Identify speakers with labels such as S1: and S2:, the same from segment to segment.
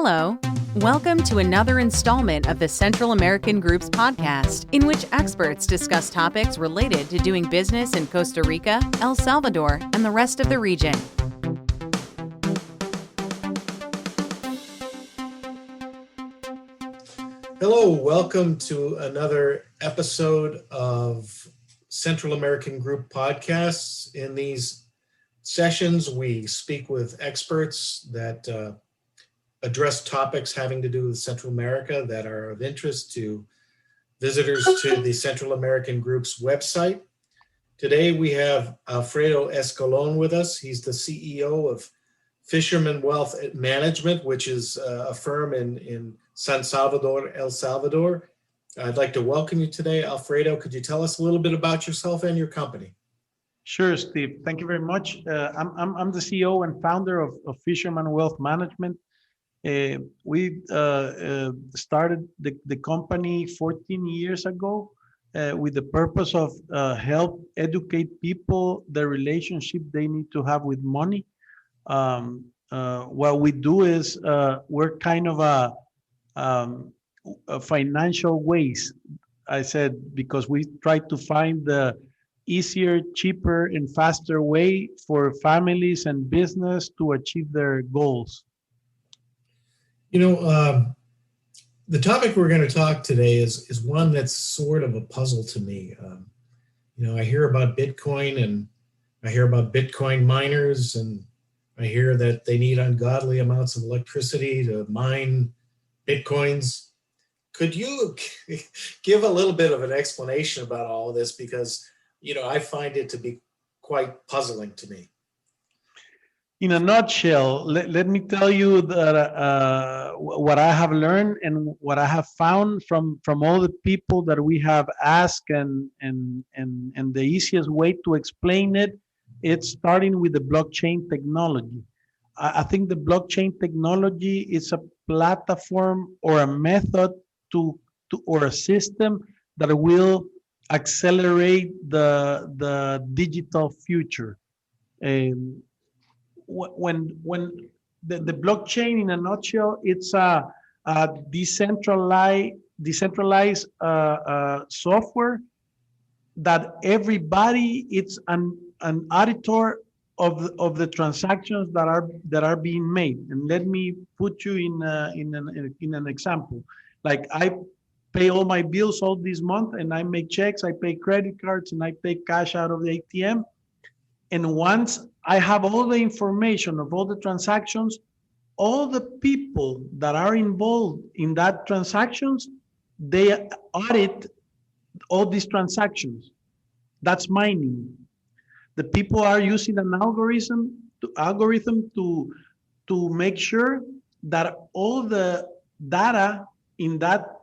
S1: Hello. Welcome to another installment of the Central American Group's podcast, in which experts discuss topics related to doing business in Costa Rica, El Salvador, and the rest of the region.
S2: Hello, welcome to another episode of Central American Group podcasts. In these sessions, we speak with experts that address topics having to do with Central America that are of interest to visitors to the Central American Group's website. Today, we have Alfredo Escalon with us. He's the CEO of Fisherman Wealth Management, which is a firm in San Salvador, El Salvador. I'd like to welcome you today. Alfredo, could you tell us a little bit about yourself and your company?
S3: Sure, Steve. Thank you very much. I'm the CEO and founder of Fisherman Wealth Management. We started the company 14 years ago with the purpose of help educate people the relationship they need to have with money. What we do is we're kind of a financial ways, I said, because we try to find the easier, cheaper, and faster way for families and business to achieve their goals.
S2: You know, the topic we're going to talk today is one that's sort of a puzzle to me. I hear about Bitcoin and I hear about Bitcoin miners, and I hear that they need ungodly amounts of electricity to mine Bitcoins. Could you give a little bit of an explanation about all of this? Because, I find it to be quite puzzling to me.
S3: In a nutshell, let me tell you that what I have learned and what I have found from all the people that we have asked, and the easiest way to explain it, it's starting with the blockchain technology. I think the blockchain technology is a platform or a method or a system that will accelerate the digital future. When the blockchain, in a nutshell, it's a decentralized software that everybody, it's an auditor of the transactions that are being made. And let me put you in an example. Like, I pay all my bills all this month, and I make checks, I pay credit cards, and I take cash out of the ATM. And once I have all the information of all the transactions, all the people that are involved in that transactions, they audit all these transactions. That's mining. The people are using an algorithm to make sure that all the data in that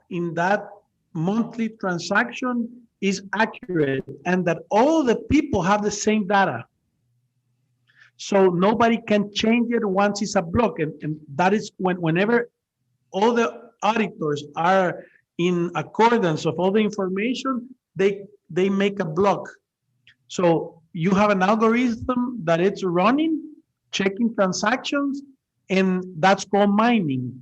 S3: monthly transaction is accurate, and that all the people have the same data. So nobody can change it once it's a block. And that is whenever all the auditors are in accordance of all the information, they make a block. So you have an algorithm that it's running, checking transactions, and that's called mining.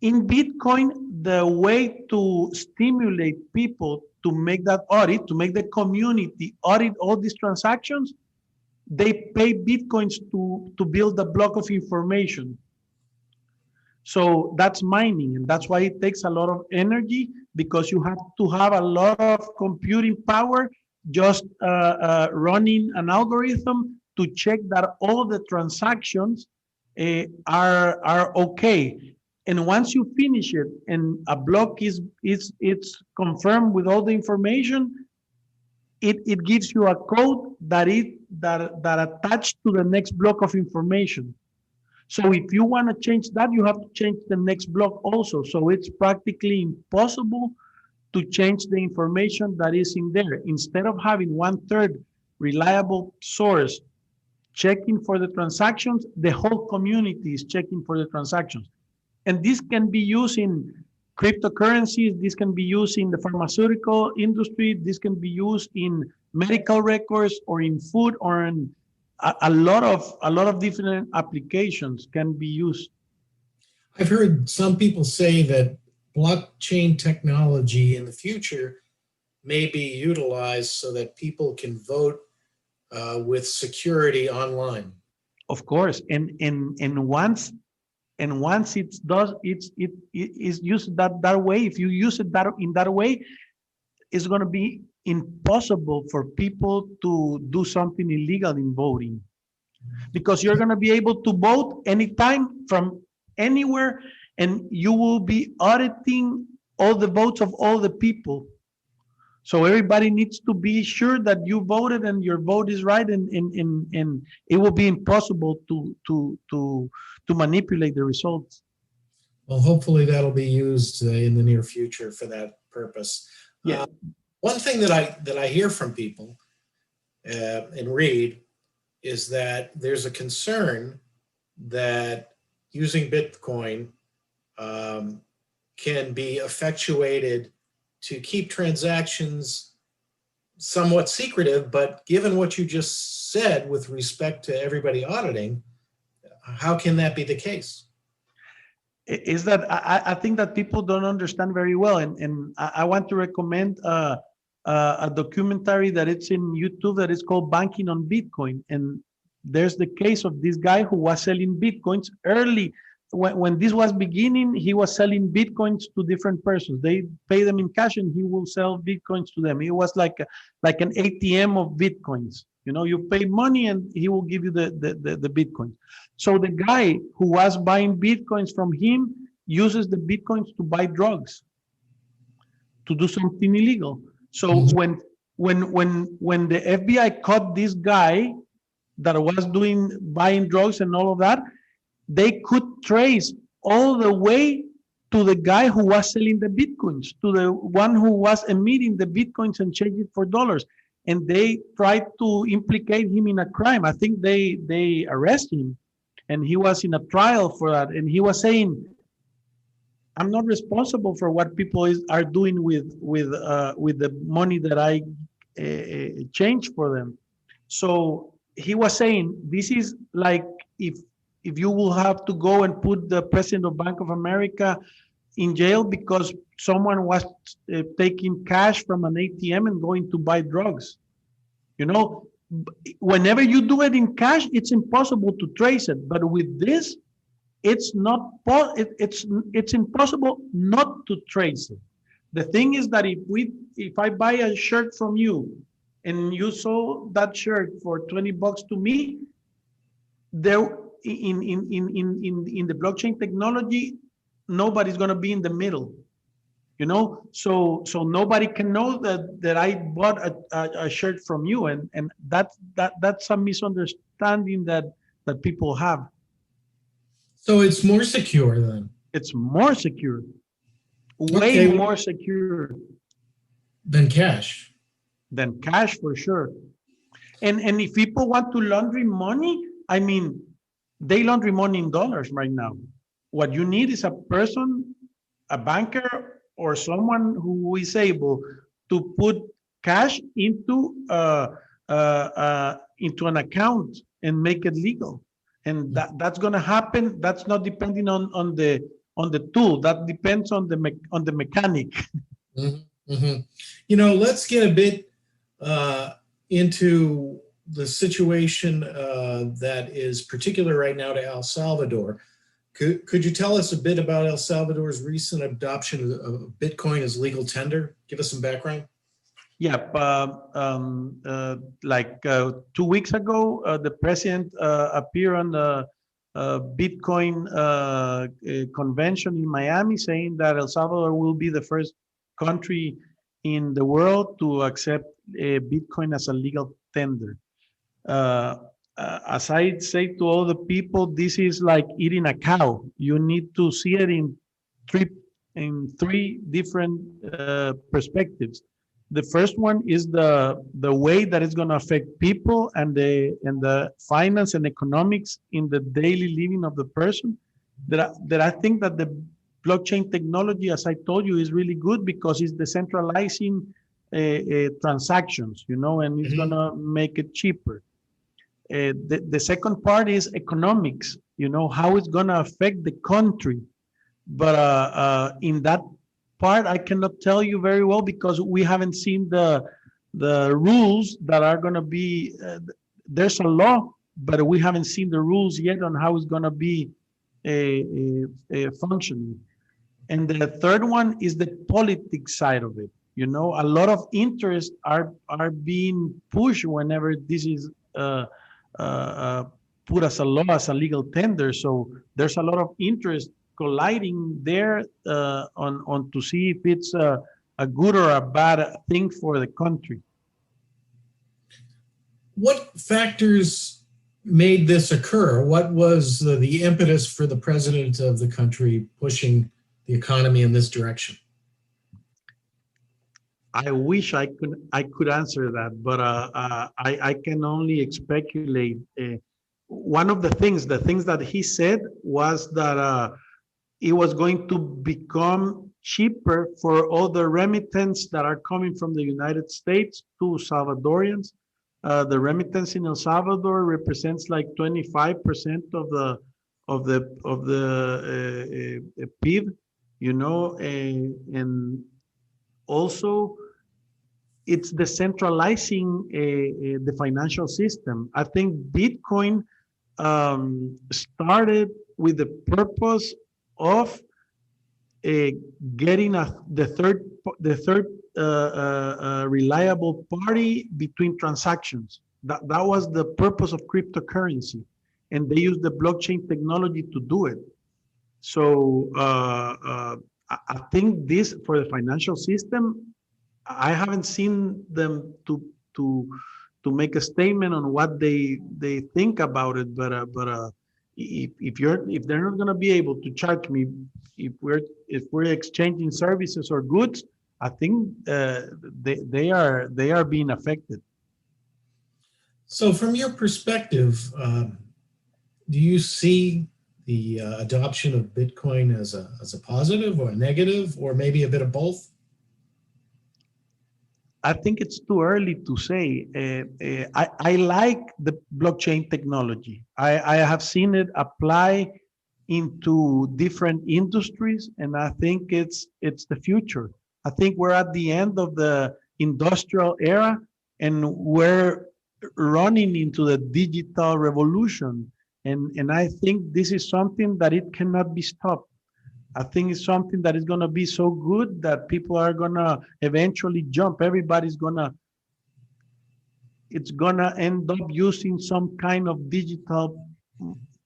S3: In Bitcoin, the way to stimulate people to make that audit, to make the community audit all these transactions, they pay Bitcoins to build a block of information. So that's mining, and that's why it takes a lot of energy, because you have to have a lot of computing power just running an algorithm to check that all the transactions are okay. And once you finish it and a block it's confirmed with all the information, it gives you a code that attached to the next block of information. So if you want to change that, you have to change the next block also. So it's practically impossible to change the information that is in there. Instead of having 1/3 reliable source checking for the transactions, the whole community is checking for the transactions. And this can be used in cryptocurrencies, this can be used in the pharmaceutical industry, this can be used in medical records or in food, or in a lot of different applications can be used.
S2: I've heard some people say that blockchain technology in the future may be utilized so that people can vote with security online.
S3: Of course, and once it does, it is used that way. If you use it that in that way, it's going to be impossible for people to do something illegal in voting, because you're going to be able to vote anytime from anywhere, and you will be auditing all the votes of all the people. So everybody needs to be sure that you voted and your vote is right, and it will be impossible to manipulate the results.
S2: Well, hopefully that'll be used in the near future for that purpose.
S3: Yeah.
S2: One thing that I hear from people and read is that there's a concern that using Bitcoin can be effectuated to keep transactions somewhat secretive, but given what you just said with respect to everybody auditing, how can that be the case?
S3: Is that I think that people don't understand very well, and I want to recommend a documentary that it's in YouTube that is called Banking on Bitcoin, and there's the case of this guy who was selling Bitcoins early. When this was beginning, he was selling Bitcoins to different persons. They pay them in cash and he will sell Bitcoins to them. It was like an ATM of Bitcoins. You pay money and he will give you the Bitcoins. So the guy who was buying Bitcoins from him uses the Bitcoins to buy drugs, to do something illegal. So when the FBI caught this guy that was buying drugs and all of that, they could trace all the way to the guy who was selling the Bitcoins, to the one who was emitting the Bitcoins and change it for dollars. And they tried to implicate him in a crime. I think they arrested him, and he was in a trial for that. And he was saying, I'm not responsible for what people are doing with the money that I change for them. So he was saying, this is like if you will have to go and put the president of Bank of America in jail because someone was taking cash from an ATM and going to buy drugs. Whenever you do it in cash, it's impossible to trace it. But with this, it's impossible not to trace it. The thing is that if I buy a shirt from you and you sold that shirt for $20 to me, there in the blockchain technology, nobody's going to be in the middle, so nobody can know that I bought a shirt from you, and that's a misunderstanding that people have.
S2: So it's more secure then?
S3: It's more secure, way more secure
S2: than cash.
S3: For sure. And if people want to launder money, I mean, they launder money in dollars right now. What you need is a person, a banker, or someone who is able to put cash into an account and make it legal. And that's going to happen. That's not depending on the tool. That depends on the mechanic.
S2: Mm-hmm. Mm-hmm. Let's get a bit into the situation that is particular right now to El Salvador. Could you tell us a bit about El Salvador's recent adoption of Bitcoin as legal tender? Give us some background.
S3: Yeah, 2 weeks ago, the president appeared on the Bitcoin convention in Miami, saying that El Salvador will be the first country in the world to accept Bitcoin as a legal tender. As I say to all the people, this is like eating a cow. You need to see it in three different perspectives. The first one is the way that it's going to affect people and the finance and economics in the daily living of the person. That I think that the blockchain technology, as I told you, is really good because it's decentralizing transactions, and it's going to make it cheaper. The second part is economics, how it's going to affect the country. in that part, I cannot tell you very well because we haven't seen the rules that are going to be. There's a law, but we haven't seen the rules yet on how it's going to be functioning. And the third one is the politics side of it. You know, a lot of interests are being pushed whenever this is put as a law, as a legal tender. So there's a lot of interest colliding there on to see if it's a good or a bad thing for the country.
S2: What factors made this occur? What was the impetus for the president of the country pushing the economy in this direction?
S3: I wish I could answer that, but I can only speculate. One of the things that he said was that it was going to become cheaper for all the remittance that are coming from the United States to Salvadorians. The remittance in El Salvador represents like 25% of the PIB, you know, and also it's decentralizing the financial system. I think Bitcoin started with the purpose of getting the third reliable party between transactions. That was the purpose of cryptocurrency, and they used the blockchain technology to do it. So I think this for the financial system, I haven't seen them to make a statement on what they think about it. But if they're not going to be able to charge me if we're exchanging services or goods, I think they are being affected.
S2: So, from your perspective, do you see the adoption of Bitcoin as a positive or a negative, or maybe a bit of both?
S3: I think it's too early to say. I like the blockchain technology. I have seen it apply into different industries, and I think it's the future. I think we're at the end of the industrial era, and we're running into the digital revolution. And I think this is something that it cannot be stopped. I think it's something that is going to be so good that people are going to eventually jump. It's going to end up using some kind of digital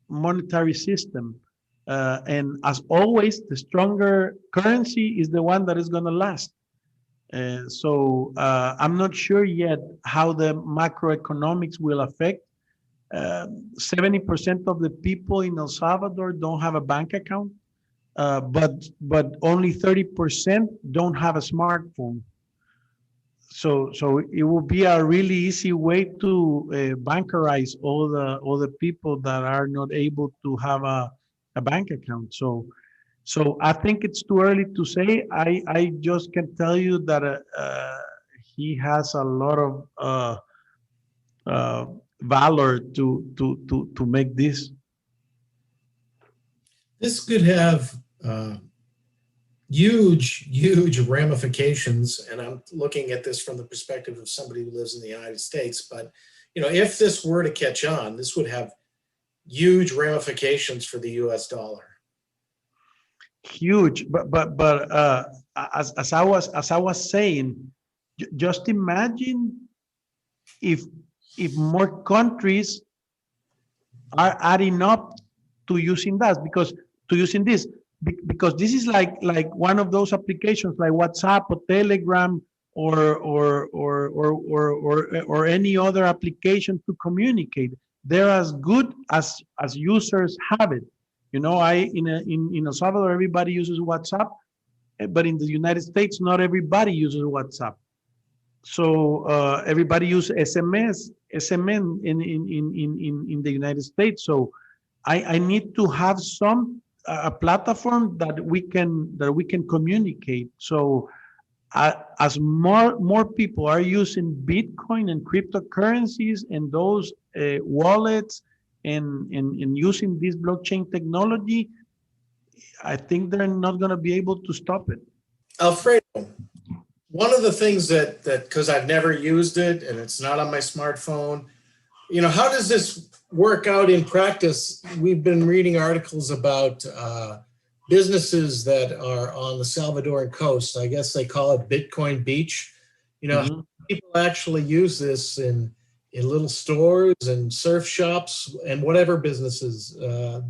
S3: monetary system. And as always, the stronger currency is the one that is going to last. So I'm not sure yet how the macroeconomics will affect. 70% of the people in El Salvador don't have a bank account. But only 30% don't have a smartphone. So it will be a really easy way to bankerize all the people that are not able to have a bank account. So I think it's too early to say. I just can tell you that he has a lot of valor to make this.
S2: This could have huge ramifications, and I'm looking at this from the perspective of somebody who lives in the United States. But if this were to catch on, this would have huge ramifications for the U.S. dollar.
S3: Huge, but as I was saying, just imagine if more countries are adding up to using that, because this is like one of those applications like WhatsApp or Telegram or any other application to communicate. They're as good as users have it. In El Salvador, everybody uses WhatsApp, but in the United States, not everybody uses WhatsApp. So everybody uses SMN in the United States. So I need to have a platform that we can communicate. So as more people are using Bitcoin and cryptocurrencies and those wallets and using this blockchain technology, I think they're not going to be able to stop it.
S2: Alfredo, one of the things that because I've never used it and it's not on my smartphone, how does this work out in practice? We've been reading articles about businesses that are on the Salvadoran coast. I guess they call it Bitcoin Beach.
S3: Mhm.
S2: People actually use this in little stores and surf shops and whatever businesses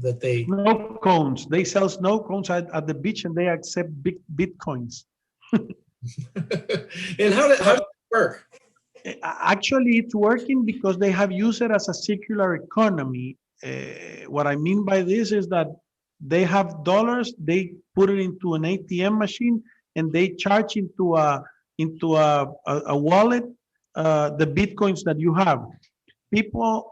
S2: that they.
S3: Snow cones. They sell snow cones at the beach and they accept big bitcoins.
S2: And how does it work?
S3: Actually, it's working because they have used it as a circular economy. What I mean by this is that they have dollars, they put it into an ATM machine, and they charge into a wallet the bitcoins that you have. People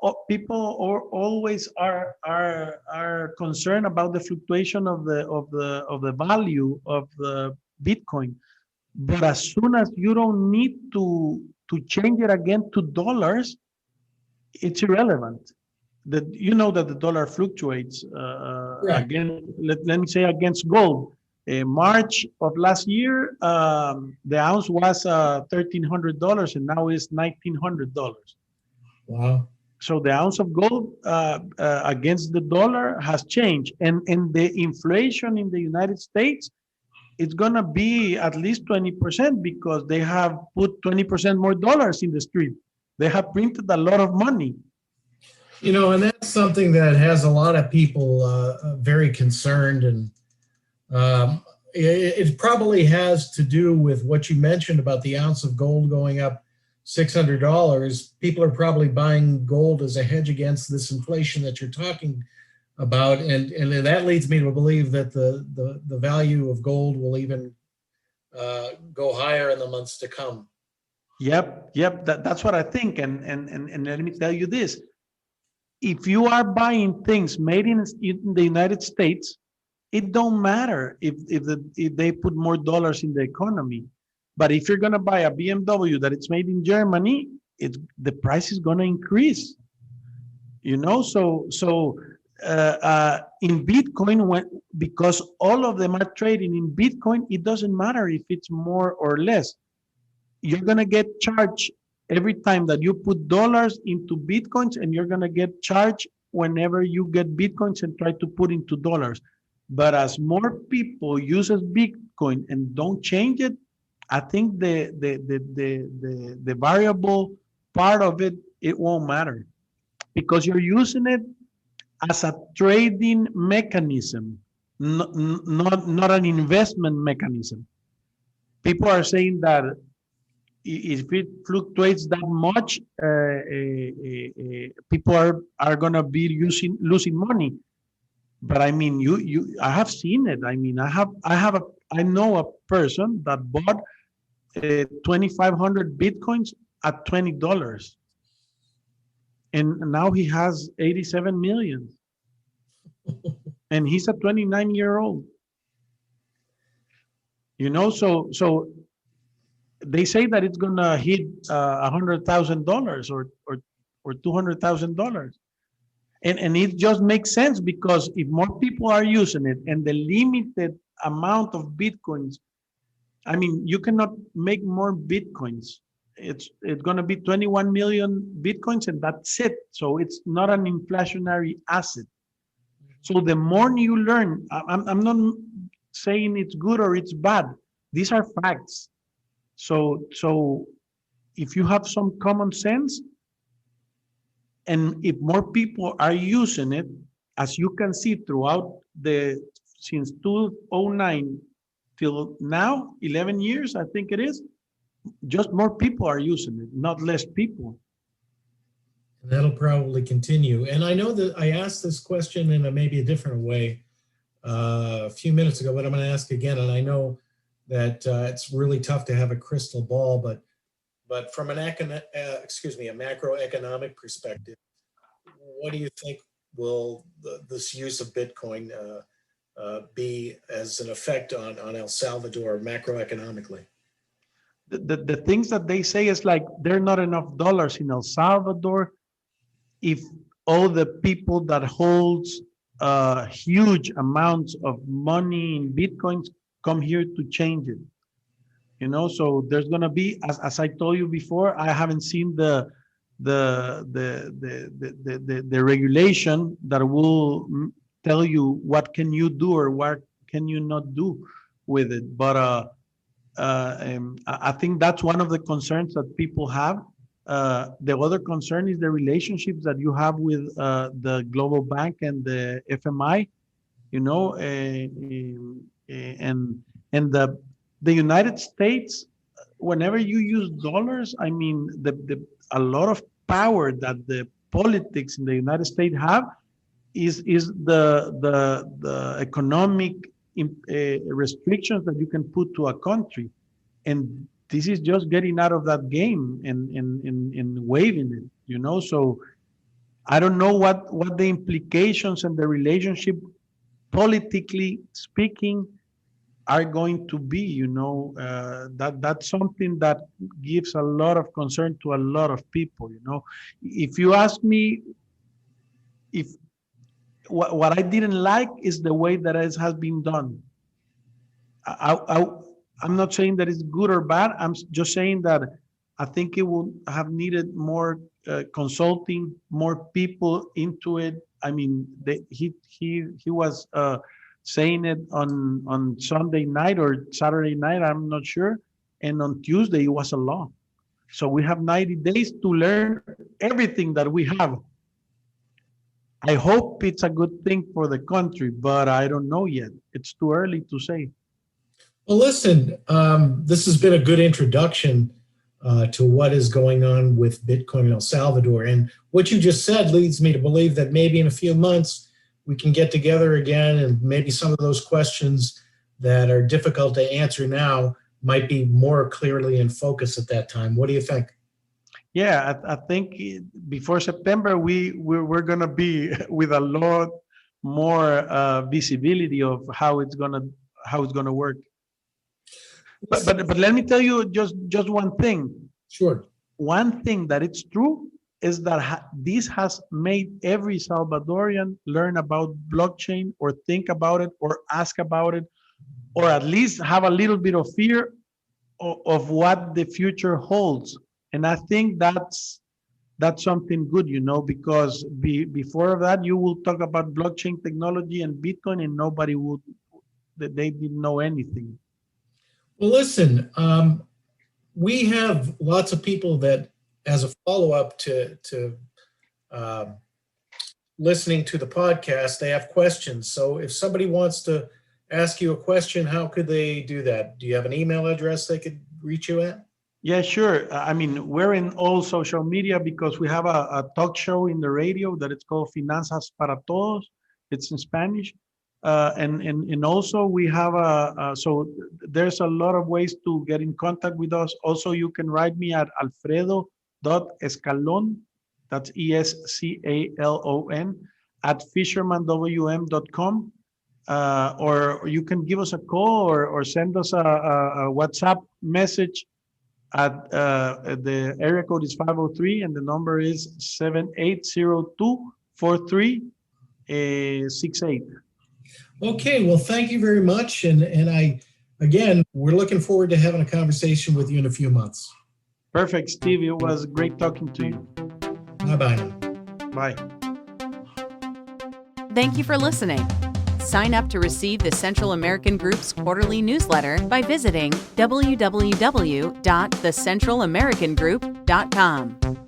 S3: always are concerned about the fluctuation of the value of the Bitcoin. But as soon as you don't need to change it again to dollars, it's irrelevant. That you know that the dollar fluctuates
S2: Right.
S3: again. Let me say against gold. March of last year, the ounce was $1,300, and now it's $1,900.
S2: Wow.
S3: So the ounce of gold against the dollar has changed, and the inflation in the United States, it's gonna be at least 20% because they have put 20% more dollars in the street. They have printed a lot of money.
S2: And that's something that has a lot of people very concerned, and it probably has to do with what you mentioned about the ounce of gold going up $600. People are probably buying gold as a hedge against this inflation that you're talking about, and that leads me to believe that the value of gold will even go higher in the months to come.
S3: Yep. That's what I think. And let me tell you this: if you are buying things made in the United States, it don't matter if they put more dollars in the economy. But if you're gonna buy a BMW that it's made in Germany, the price is gonna increase. In Bitcoin, because all of them are trading in Bitcoin, it doesn't matter if it's more or less. You're gonna get charged every time that you put dollars into Bitcoins, and you're gonna get charged whenever you get Bitcoins and try to put into dollars. But as more people uses Bitcoin and don't change it, I think the variable part of it won't matter, because you're using it as a trading mechanism, not an investment mechanism. People are saying that if it fluctuates that much, people are gonna be losing money. But I mean, I have seen it. I mean, I know a person that bought 2,500 bitcoins at $20, and now he has 87 million, and he's a 29-year-old. So they say that it's gonna hit $100,000 or $200,000. And it just makes sense, because if more people are using it and the limited amount of Bitcoins, I mean, you cannot make more Bitcoins. It's going to be 21 million Bitcoins, and that's it. So it's not an inflationary asset. So the more you learn, I'm not saying it's good or it's bad. These are facts. So if you have some common sense, and if more people are using it, as you can see throughout since 2009 till now, 11 years, I think it is, just more people are using it, not less people.
S2: And that'll probably continue. And I know that I asked this question in maybe a different way a few minutes ago, but I'm going to ask again. And I know that it's really tough to have a crystal ball, but from a macroeconomic perspective, what do you think will this use of Bitcoin be as an effect on El Salvador macroeconomically?
S3: The things that they say is like, there are not enough dollars in El Salvador if all the people that holds huge amounts of money in Bitcoins come here to change it. So there's gonna be, as I told you before, I haven't seen the regulation that will tell you what can you do or what can you not do with it. But I think that's one of the concerns that people have. The other concern is the relationships that you have with the global bank and the FMI, and the United States. Whenever you use dollars, I mean, a lot of power that the politics in the United States have is the economic restrictions that you can put to a country, and this is just getting out of that game and waiving it. So I don't know what the implications and the relationship, politically speaking, are going to be. That's something that gives a lot of concern to a lot of people. If you ask me, if what I didn't like is the way that it has been done. I'm not saying that it's good or bad. I'm just saying that I think it would have needed more consulting, more people into it. I mean, he was saying it on Sunday night or Saturday night, I'm not sure. And on Tuesday, it was a law. So we have 90 days to learn everything that we have. I hope it's a good thing for the country, but I don't know yet. It's too early to say.
S2: Well, listen, this has been a good introduction to what is going on with Bitcoin in El Salvador. And what you just said leads me to believe that maybe in a few months we can get together again, and maybe some of those questions that are difficult to answer now might be more clearly in focus at that time. What do you think?
S3: Yeah, I think before September, we're going to be with a lot more visibility of how it's going to work. But let me tell you just one thing.
S2: Sure.
S3: One thing that it's true is that this has made every Salvadorian learn about blockchain or think about it or ask about it, or at least have a little bit of fear of what the future holds. And I think that's something good, because before that, you will talk about blockchain technology and Bitcoin and nobody they didn't know anything.
S2: Well, listen, we have lots of people that, as a follow-up to listening to the podcast, they have questions. So if somebody wants to ask you a question, how could they do that? Do you have an email address they could reach you at?
S3: Yeah, sure. I mean, we're in all social media because we have a talk show in the radio that it's called Finanzas para Todos. It's in Spanish. And also we have so there's a lot of ways to get in contact with us. Also, you can write me at alfredo.escalon, that's ESCALON, at fishermanwm.com. Or you can give us a call or send us a WhatsApp message at the area code is 503 and the number is 78024368.
S2: Okay, well, thank you very much. And we're looking forward to having a conversation with you in a few months.
S3: Perfect, Steve. It was great talking to you.
S2: Bye-bye now.
S3: Bye.
S1: Thank you for listening. Sign up to receive the Central American Group's quarterly newsletter by visiting www.thecentralamericangroup.com.